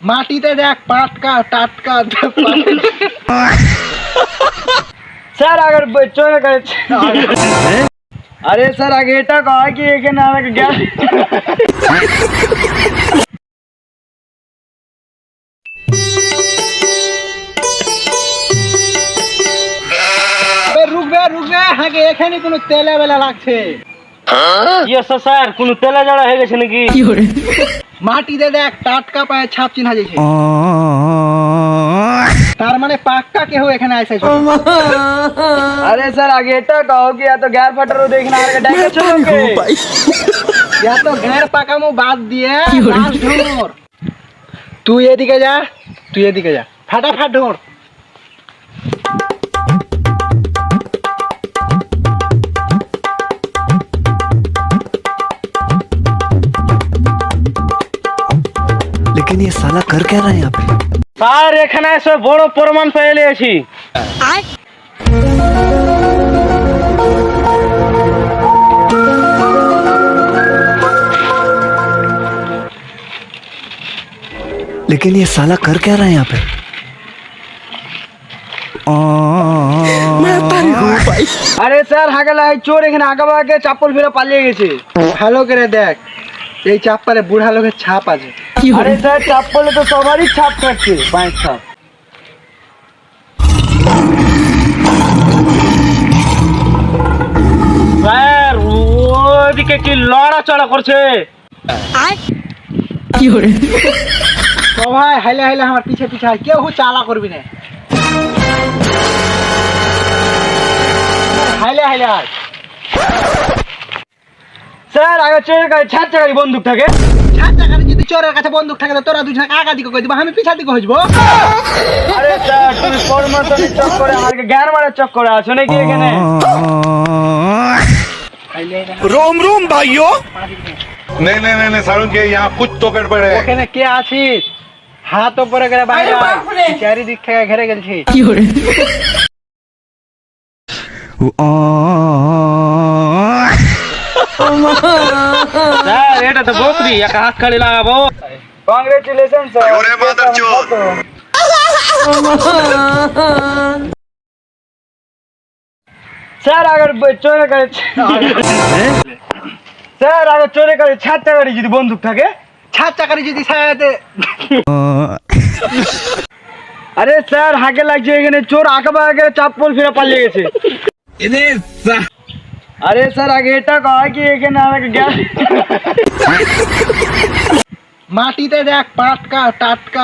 মাটিতে দেখ পাটকা টাটকা স্যার আগের চলে গেছে। আরে স্যার আগে এটা কয় কি এখানে আমাকে গ্যাস রুকবে আগে এখানে কোনো তেলে বেলা লাগছে। স্যার কোন তেলা জড়া হয়ে গেছে নাকি? মাটিতে দেখ টাটকা পায়ে ছাপ চিহ্ন যাচ্ছে, তার মানে পাক্কা কেউ এখানে আসে। আরে স্যার আগে এটা কও কি এত গ্যার ফাটারও দেখি না আগে ডাইরেক্ট চলো এত ঘের পাকামো বাদ দিয়ে লাশ ঢোর। তুই এদিকে যা ফাটাফাট ঢোর। लेकिन ये साला कर क्या रहा है यहाँ पे? স্যার এখানে এসে বড় প্রমাণ পেয়ে নিয়েছি। लेकिन ये साला कर क्या रहा है यहाँ पे? আরে স্যার হাগেলা চোর এখানে আগে চাপল ফেলে পালিয়ে গেছে। ভালো করে দেখ, এই চাপ্পালে বুড়া লোকের ছাপ আছে। আরে স্যার চাপলে তো সবারই ছাপ থাকছে, পায়ের ছাপ। স্যার ওদিকে কি লড়াচড়া করছে? সবাই হাইলে আমার পিছে হয়, কেউ চালা করবি না। হাইলে আয়। স্যার আগে চোরের কাছে ছাড় চাকারি বন্দুক থাকে। যদি চোরের কাছে বন্দুক থাকে তো তোরা দুজনে আগা দিকে কই দিব, আমি পিছা দিকে হইব। আরে স্যার তুমি ফরমাশনের চক্করে আমাকে জ্ঞান মারার চক্করে আছো নাকি এখানে? रोम रोम भाइयों। नहीं सारुण के यहाँ कुछ तो गड़बड़ है। ওখানে কে আছিস? হাত উপরে করে বাইরে চারিদিক থেকে ঘেরে গেছি। স্যার এটা তো বকরি, এক হাত খালি লাগাবো। Congratulation sir. ওরে মাদারচোদ। স্যার আগের চোরের কাছে স্যার আগে চোরের কাছে ছাড় চাকারি যদি বন্দুক থাকে। ছাদ চাকারি যদি ছায়াতে আরে স্যার হাঁকে লাগছে এখানে চোর আগে চাপ্পল ফিরে পালিয়ে গেছে। আরে স্যার আগে এটা কয় কি এখানে আমাকে গ্যাস মাটিতে দেখ পাটকা টাটকা